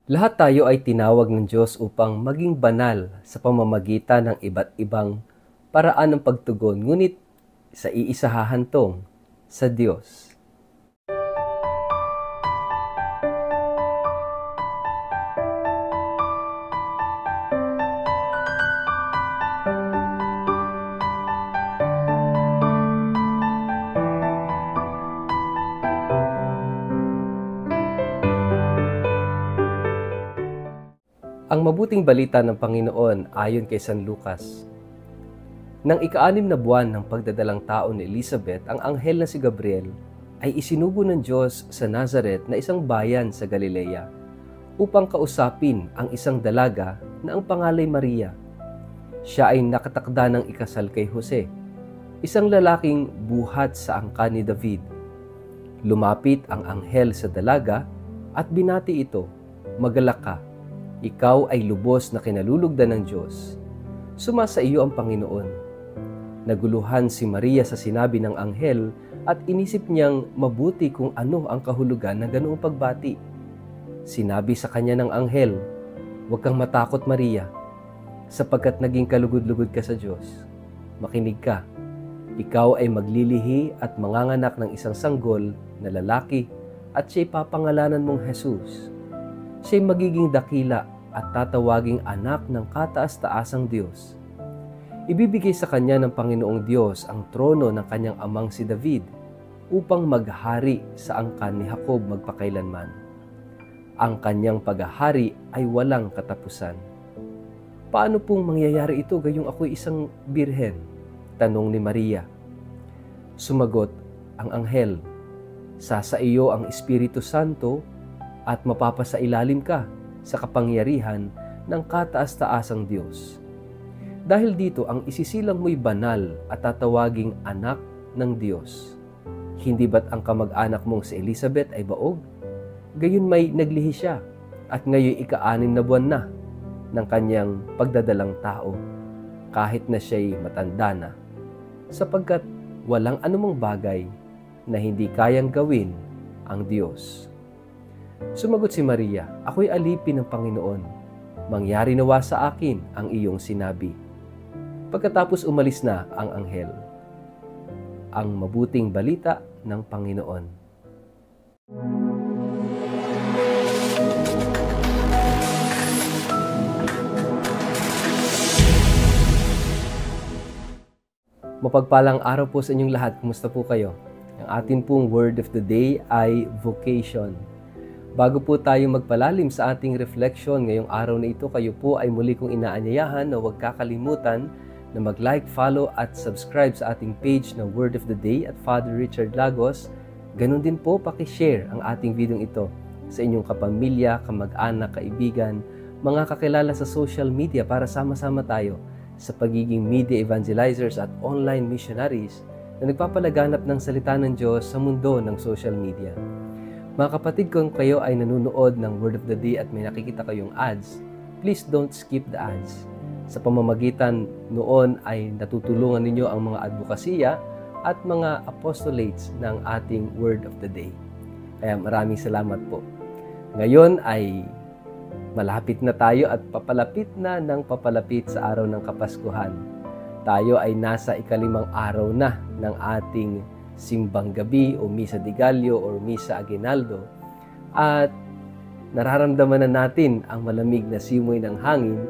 Lahat tayo ay tinawag ng Diyos upang maging banal sa pamamagitan ng iba't ibang paraan ng pagtugon, ngunit sa iisa hahantong sa Diyos. Ang mabuting balita ng Panginoon ayon kay San Lucas. Nang ika-6 na buwan ng pagdadalang tao ni Elizabeth, ang anghel na si Gabriel ay isinugo ng Diyos sa Nazaret na isang bayan sa Galilea upang kausapin ang isang dalaga na ang pangalay Maria. Siya ay nakatakda ng ikasal kay Jose, isang lalaking buhat sa angkan ni David. Lumapit ang anghel sa dalaga at binati ito, "Magalak ka, ikaw ay lubos na kinalulugdan ng Diyos. Sumasa iyo ang Panginoon." Naguluhan si Maria sa sinabi ng anghel at inisip niyang mabuti kung ano ang kahulugan ng ganoong pagbati. Sinabi sa kanya ng anghel, "Huwag kang matakot, Maria, sapagkat naging kalugod-lugod ka sa Diyos. Makinig ka, ikaw ay maglilihi at manganganak ng isang sanggol na lalaki at siya'y papangalanan mong Jesus. Siya'y magiging dakila at tatawaging anak ng kataas-taasang Diyos. Ibibigay sa kanya ng Panginoong Diyos ang trono ng kanyang amang si David upang maghari sa angkan ni Jacob magpakailanman. Ang kanyang paghahari ay walang katapusan." "Paano pong mangyayari ito gayong ako'y isang birhen?" tanong ni Maria. Sumagot ang anghel, "Sasa iyo ang Espiritu Santo at mapapasailalim ka sa kapangyarihan ng kataas-taasang Diyos. Dahil dito ang isisilang mo'y banal at tatawaging anak ng Diyos. Hindi ba't ang kamag-anak mong si Elizabeth ay baog? Gayon may naglihi siya at ngayon ika-6 na buwan na ng kanyang pagdadalang tao, kahit na siya'y matanda na, sapagkat walang anumang bagay na hindi kayang gawin ang Diyos." Sumagot si Maria, "Ako'y alipin ng Panginoon. Mangyari nawa sa akin ang iyong sinabi." Pagkatapos umalis na ang anghel. Ang mabuting balita ng Panginoon. Mapagpalang araw po sa inyong lahat. Kumusta po kayo? Ang atin pong word of the day ay vocation. Bago po tayo magpalalim sa ating reflection ngayong araw na ito, kayo po ay muli kong inaanyayahan na huwag kakalimutan na mag-like, follow at subscribe sa ating page na Word of the Day at Father Richard Lagos. Ganon din po, pakishare ang ating video ito sa inyong kapamilya, kamag-anak, kaibigan, mga kakilala sa social media para sama-sama tayo sa pagiging media evangelizers at online missionaries na nagpapalaganap ng salita ng Diyos sa mundo ng social media. Mga kapatid, kung kayo ay nanonood ng Word of the Day at may nakikita kayong ads, please don't skip the ads. Sa pamamagitan noon ay natutulungan ninyo ang mga advokasya at mga apostolates ng ating Word of the Day. Kaya maraming salamat po. Ngayon ay malapit na tayo at papalapit na ng papalapit sa araw ng Kapaskuhan. Tayo ay nasa ika-5 araw na ng ating simbang gabi o Misa de Gallo or Misa Aguinaldo, at nararamdaman na natin ang malamig na simoy ng hangin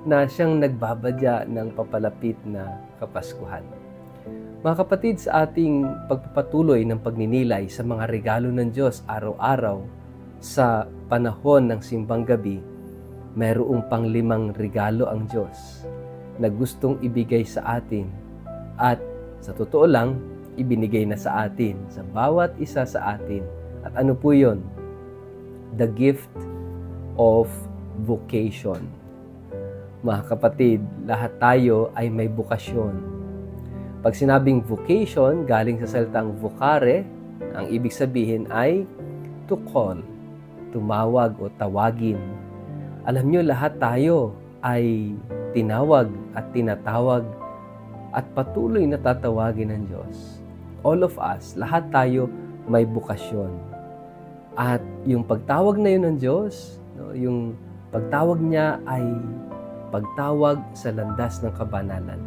na siyang nagbabadya ng papalapit na Kapaskuhan. Mga kapatid, sa ating pagpapatuloy ng pagninilay sa mga regalo ng Diyos araw-araw sa panahon ng simbang gabi, mayroong 5 regalo ang Diyos na gustong ibigay sa atin, at sa totoo lang, ibinigay na sa atin, sa bawat isa sa atin. At ano po yun? The gift of vocation. Mga kapatid, lahat tayo ay may bukasyon. Pag sinabing vocation, galing sa salitang vocare, ang ibig sabihin ay to call, tumawag o tawagin. Alam nyo, lahat tayo ay tinawag at tinatawag at patuloy na tatawagin ng Diyos. All of us, lahat tayo may bukasyon. At yung pagtawag na yun ng Diyos No? Yung pagtawag niya ay pagtawag sa landas ng kabanalan.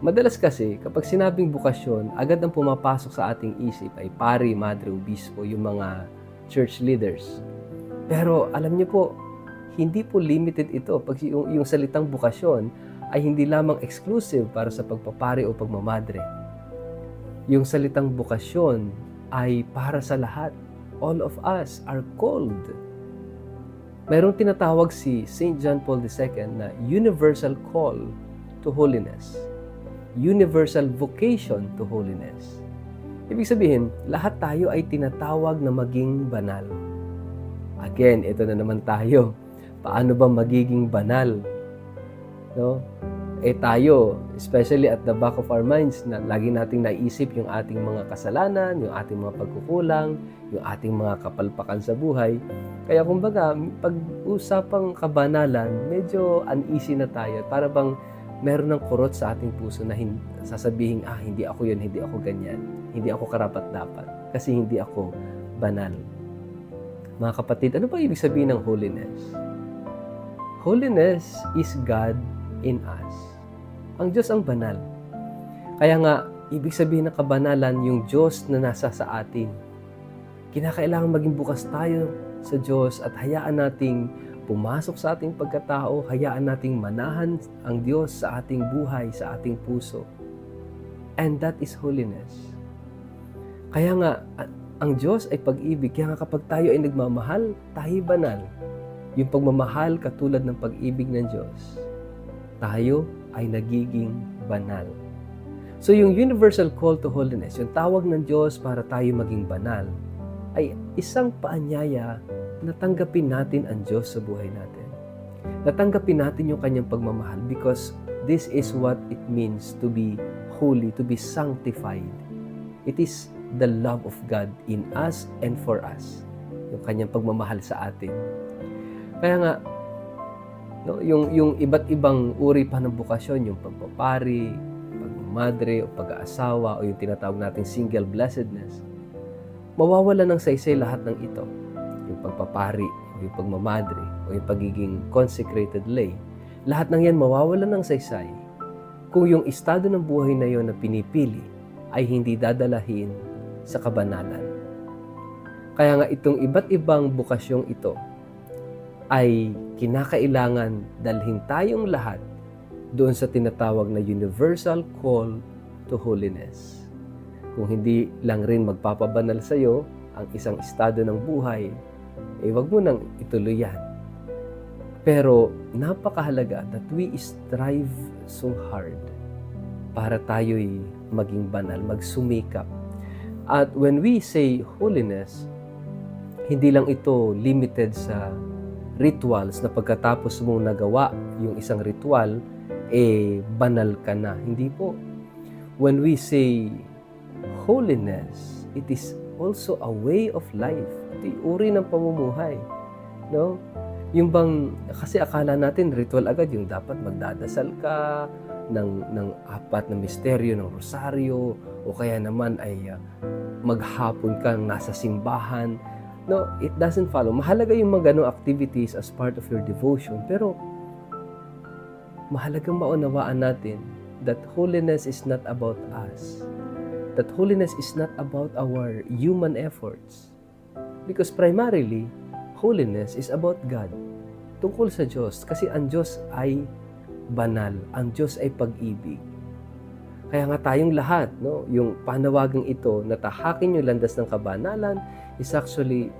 Madalas kasi, kapag sinabing bukasyon, agad ang pumapasok sa ating isip ay pari, madre, obispo, yung mga church leaders. Pero alam niyo po, hindi po limited ito. Pag yung salitang bukasyon ay hindi lamang exclusive para sa pagpapari o pagmamadre. Yung salitang bukasyon ay para sa lahat. All of us are called. Mayroong tinatawag si St. John Paul II na universal call to holiness. Universal vocation to holiness. Ibig sabihin, lahat tayo ay tinatawag na maging banal. Again, ito na naman tayo. Paano ba magiging banal? No? Tayo, especially at the back of our minds, na lagi nating naisip yung ating mga kasalanan, yung ating mga pagkukulang, yung ating mga kapalpakan sa buhay. Kaya kumbaga, pag-usapang kabanalan, medyo uneasy na tayo. Para bang meron ng kurot sa ating puso na sasabihin, hindi ako yun, hindi ako ganyan, hindi ako karapat-dapat, kasi hindi ako banal. Mga kapatid, ano ba ibig sabihin ng holiness? Holiness is God in us. Ang Diyos ang banal. Kaya nga, ibig sabihin ng kabanalan, yung Diyos na nasa sa atin. Kinakailangan maging bukas tayo sa Diyos at hayaan nating pumasok sa ating pagkatao, hayaan nating manahan ang Diyos sa ating buhay, sa ating puso. And that is holiness. Kaya nga, ang Diyos ay pag-ibig. Kaya nga kapag tayo ay nagmamahal, tayo banal. Yung pagmamahal katulad ng pag-ibig ng Diyos, tayo ay nagiging banal. So yung universal call to holiness, yung tawag ng Diyos para tayo maging banal, ay isang paanyaya na tanggapin natin ang Diyos sa buhay natin. Natanggapin natin yung kanyang pagmamahal because this is what it means to be holy, to be sanctified. It is the love of God in us and for us. Yung kanyang pagmamahal sa atin. Kaya nga, no, yung iba't ibang uri pa ng bukasyon, yung pagpapari, pagmamadre, o pag-aasawa, o yung tinatawag nating single blessedness, mawawala ng saysay lahat ng ito. Yung pagpapari, o yung pagmamadre, o yung pagiging consecrated lay. Lahat ng yan mawawala ng saysay kung yung estado ng buhay na yon na pinipili ay hindi dadalahin sa kabanalan. Kaya nga itong iba't ibang bukasyong ito ay kinakailangan dalhin tayong lahat doon sa tinatawag na universal call to holiness. Kung hindi lang rin magpapabanal sa iyo ang isang estado ng buhay, wag mo nang ituloy yan. Pero napakahalaga that we strive so hard para tayo'y maging banal, magsumikap. At when we say holiness, hindi lang ito limited sa rituals na pagkatapos mong nagawa yung isang ritual, banal ka na. Hindi po. When we say holiness, it is also a way of life. Ito'y uri ng pamumuhay. No? Yung bang, kasi akala natin ritual agad, yung dapat magdadasal ka ng 4 na misteryo, ng rosaryo, o kaya naman ay maghapon kang nasa simbahan. No, it doesn't follow. Mahalaga yung mga ganong activities as part of your devotion, pero mahalagang maunawaan natin that holiness is not about us. That holiness is not about our human efforts. Because primarily, holiness is about God. Tungkol sa Diyos. Kasi ang Diyos ay banal. Ang Diyos ay pag-ibig. Kaya nga tayong lahat, no, yung panawagang ito, na tahakin yung landas ng kabanalan, is actually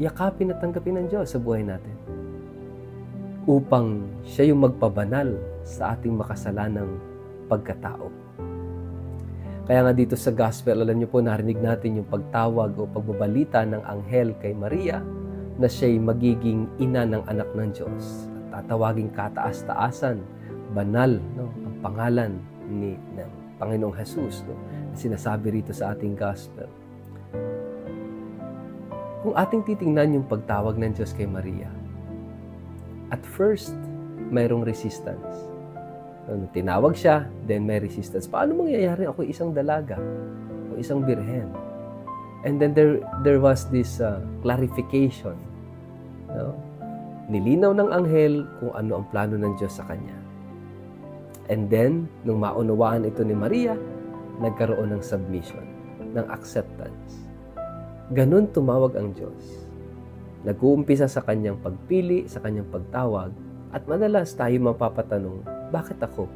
yakapin at tanggapin ng Diyos sa buhay natin. Upang siya yung magpabanal sa ating makasalanang pagkatao. Kaya nga dito sa gospel, alam niyo po, narinig natin yung pagtawag o pagbabalita ng anghel kay Maria na siya'y magiging ina ng anak ng Diyos. At tatawaging kataas-taasan, banal, no, ang pangalan ng Panginoong Jesus, no, na sinasabi rito sa ating gospel. Kung ating titingnan yung pagtawag ng Diyos kay Maria, at first, mayroong resistance. Nung tinawag siya, then may resistance. Paano mangyayari ako isang dalaga o isang birhen? And then there was this clarification Nilinaw ng anghel kung ano ang plano ng Diyos sa kanya. And then, nung maunawaan ito ni Maria, nagkaroon ng submission, ng acceptance. Ganun tumawag ang Diyos. Nag-uumpisa sa kanyang pagpili, sa kanyang pagtawag, at madalas tayo mapapatanong, bakit ako?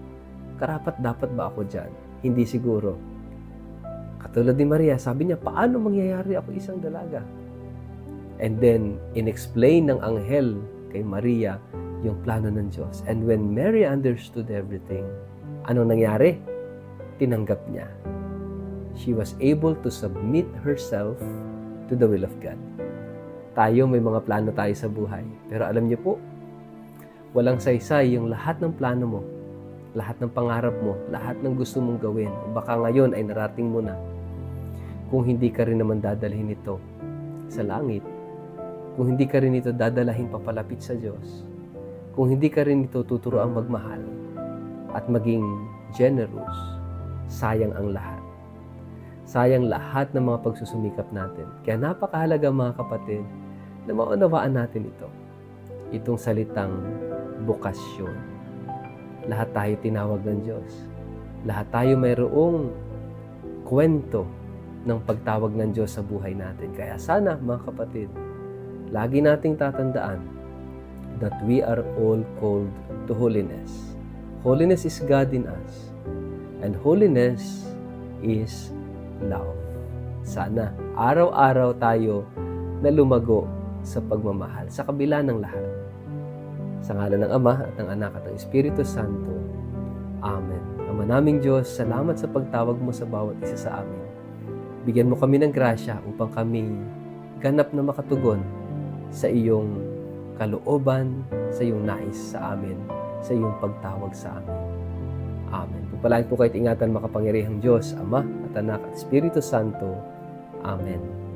Karapat dapat ba ako dyan? Hindi siguro. Katulad ni Maria, sabi niya, paano mangyayari ako isang dalaga? And then, inexplain ng anghel kay Maria yung plano ng Diyos. And when Mary understood everything, anong nangyari? Tinanggap niya. She was able to submit herself to the will of God. Tayo, may mga plano tayo sa buhay. Pero alam niyo po, walang saysay yung lahat ng plano mo, lahat ng pangarap mo, lahat ng gusto mong gawin. Baka ngayon ay narating mo na. Kung hindi ka rin naman dadalhin ito sa langit, kung hindi ka rin ito dadalahin papalapit sa Diyos, kung hindi ka rin ito tuturuang magmahal at maging generous, sayang ang lahat. Sayang lahat ng mga pagsusumikap natin. Kaya napakahalaga mga kapatid na maunawaan natin ito. Itong salitang bokasyon. Lahat tayo tinawag ng Diyos. Lahat tayo mayroong kwento ng pagtawag ng Diyos sa buhay natin. Kaya sana mga kapatid, lagi nating tatandaan that we are all called to holiness. Holiness is God in us. And holiness is love. Sana araw-araw tayo na lumago sa pagmamahal sa kabila ng lahat. Sa ngalan ng Ama at ng Anak at ng Espiritu Santo. Amen. Ama naming Diyos, salamat sa pagtawag mo sa bawat isa sa amin. Bigyan mo kami ng grasya upang kami ganap na makatugon sa iyong kalooban, sa iyong nais sa amin, sa iyong pagtawag sa amin. Amen. Pagpalain po kayo at ingatan makapangyarihang Diyos, Ama at Anak at Espiritu Santo. Amen.